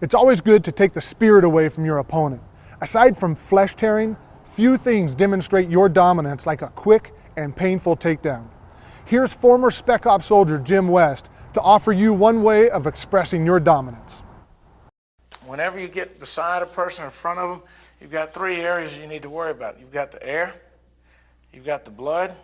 It's always good to take the spirit away from your opponent. Aside from flesh tearing, few things demonstrate your dominance like a quick and painful takedown. Here's former Spec Ops soldier Jim West to offer you one way of expressing your dominance. Whenever you get beside a person in front of them, you've got three areas you need to worry about. You've got the air, you've got the blood,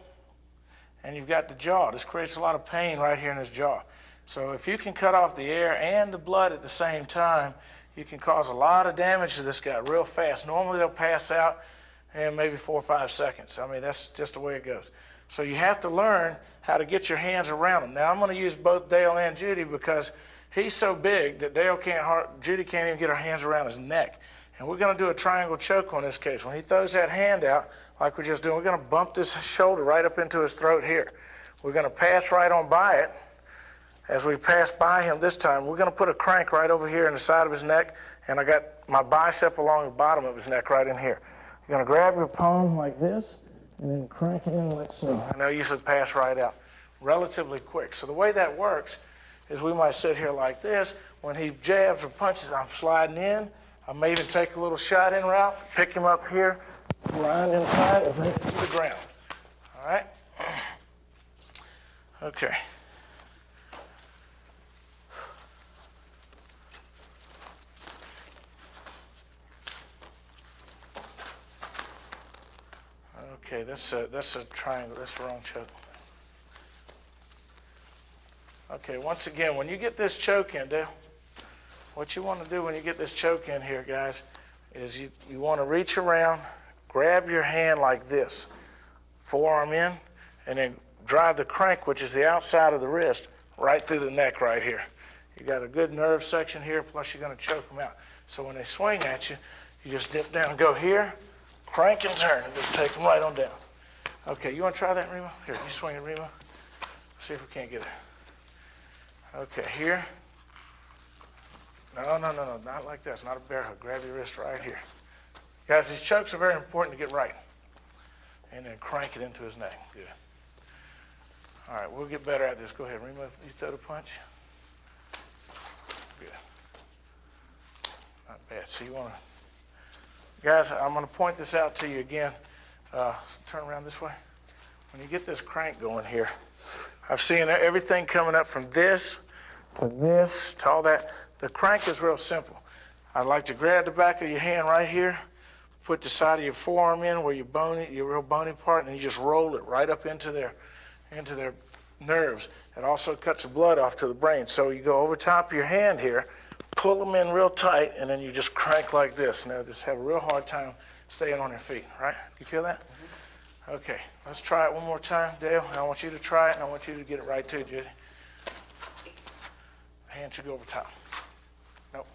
and you've got the jaw. This creates a lot of pain right here in his jaw. So if you can cut off the air and the blood at the same time, you can cause a lot of damage to this guy real fast. Normally they'll pass out in maybe 4 or 5 seconds. I mean, that's just the way it goes. So you have to learn how to get your hands around him. Now I'm going to use both Dale and Judy because he's so big that Judy can't even get her hands around his neck. And we're going to do a triangle choke on this case. When he throws that hand out, like we're just doing, we're going to bump this shoulder right up into his throat here. We're going to pass right on by it. As we pass by him this time, we're going to put a crank right over here in the side of his neck, and I got my bicep along the bottom of his neck right in here. You're going to grab your palm like this, and then crank it in like so. And they'll usually pass right out relatively quick. So the way that works is we might sit here like this. When he jabs or punches, I'm sliding in. I may even take a little shot in route, pick him up here, grind inside, and bring it to the ground. All right? Okay. Okay, that's a triangle. That's the wrong choke. Okay, once again, when you get this choke in, Dale, what you want to do when you get this choke in here, guys, is you want to reach around, grab your hand like this, forearm in, and then drive the crank, which is the outside of the wrist, right through the neck right here. You got a good nerve section here, plus you're going to choke them out. So when they swing at you, you just dip down and go here, crank and turn, and just take them right on down. Okay, you want to try that, Remo? Here, you swing it, Remo. See if we can't get it. Okay, here. No, not like that. It's not a bear hug. Grab your wrist right here. Guys, these chokes are very important to get right. And then crank it into his neck. Good. All right, we'll get better at this. Go ahead, Remo. You throw the punch. Good. Not bad. So you want to... Guys, I'm going to point this out to you again. Turn around this way. When you get this crank going here, I've seen everything coming up from this to all that. The crank is real simple. I'd like to grab the back of your hand right here, put the side of your forearm in where your real bony part, and you just roll it right up into their nerves. It also cuts the blood off to the brain. So you go over top of your hand here, pull them in real tight, and then you just crank like this. Now just have a real hard time staying on your feet, right? You feel that? Mm-hmm. Okay, let's try it one more time, Dale. I want you to try it, and I want you to get it right too, Judy. The hand should go over top. Nope.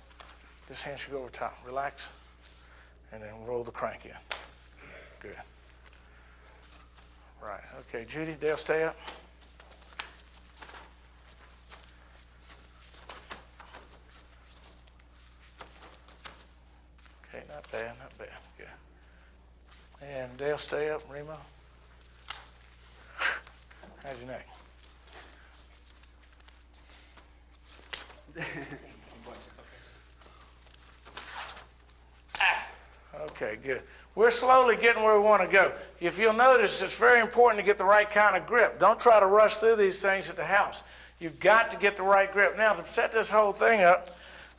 This hand should go over top. Relax, and then roll the crank in. Good. Right, okay, Judy, Dale, stay up. Okay, not bad, not bad. Good. And Dale, stay up, Remo. How's your neck? Okay, good. We're slowly getting where we want to go. If you'll notice, it's very important to get the right kind of grip. Don't try to rush through these things at the house. You've got to get the right grip. Now, to set this whole thing up,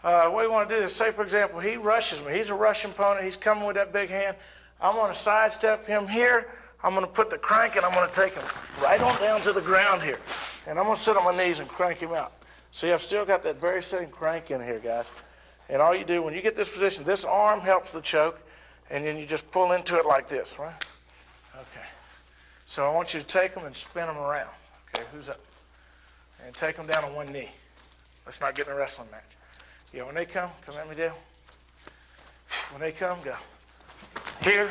what we want to do is, say, for example, he rushes me. He's a rushing opponent. He's coming with that big hand. I'm going to sidestep him here. I'm going to put the crank, and I'm going to take him right on down to the ground here. And I'm going to sit on my knees and crank him out. See, I've still got that very same crank in here, guys. And all you do, when you get this position, this arm helps the choke, and then you just pull into it like this, right? Okay. So I want you to take them and spin them around. Okay, who's up? And take them down on one knee. Let's not get in a wrestling match. Yeah, when they come at me, Dale. When they come, go. Here,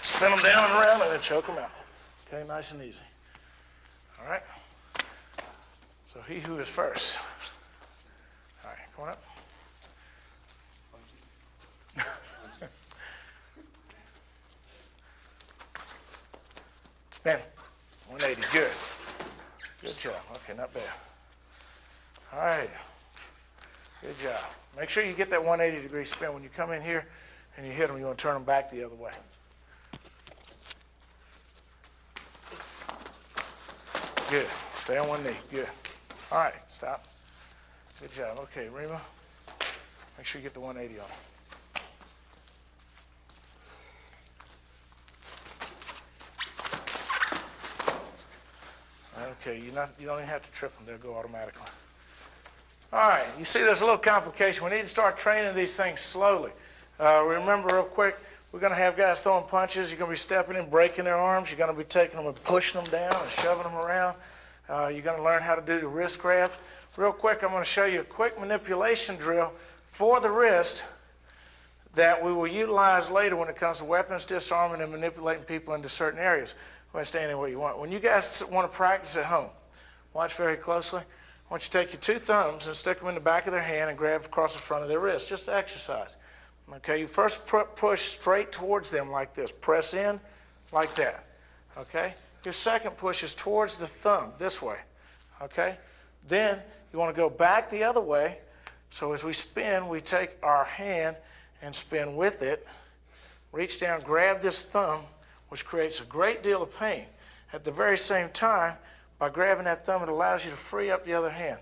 spin them down and around, and then choke them out. Okay, nice and easy. All right? So he who is first. All right, come on up. Spin. 180, good. Good job. Okay, not bad. All right. Good Good job. Make sure you get that 180-degree spin. When you come in here and you hit them, you want to turn them back the other way. Good. Stay on one knee. Good. All right, stop. Good job. Okay, Rima, make sure you get the 180 on. Okay, you don't even have to trip them. They'll go automatically. All right, you see there's a little complication. We need to start training these things slowly. Remember real quick, we're going to have guys throwing punches. You're going to be stepping in, breaking their arms. You're going to be taking them and pushing them down and shoving them around. You're going to learn how to do the wrist grabs. Real quick, I'm going to show you a quick manipulation drill for the wrist that we will utilize later when it comes to weapons disarming and manipulating people into certain areas. Go ahead and stand anywhere you want. When you guys want to practice at home, watch very closely. I want you to take your 2 thumbs and stick them in the back of their hand and grab across the front of their wrist, just to exercise. Okay, you first push straight towards them like this. Press in like that. Okay? Your second push is towards the thumb, this way. Okay? Then you want to go back the other way. So as we spin, we take our hand and spin with it. Reach down, grab this thumb, which creates a great deal of pain. At the very same time, by grabbing that thumb, it allows you to free up the other hand.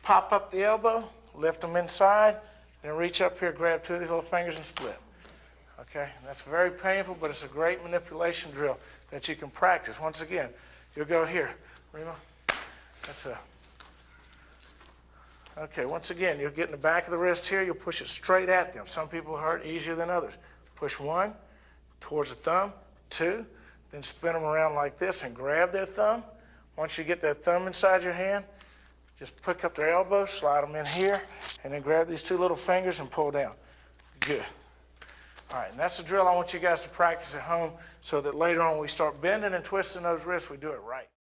Pop up the elbow, lift them inside, then reach up here, grab 2 of these little fingers and split. Okay, that's very painful, but it's a great manipulation drill that you can practice. Once again, you'll go here. Rima, that's a... Okay, once again, you'll get in the back of the wrist here, you'll push it straight at them. Some people hurt easier than others. Push 1 towards the thumb, 2, then spin them around like this and grab their thumb. Once you get that thumb inside your hand, just pick up their elbow, slide them in here, and then grab these 2 little fingers and pull down. Good. All right, and that's the drill I want you guys to practice at home so that later on when we start bending and twisting those wrists, we do it right.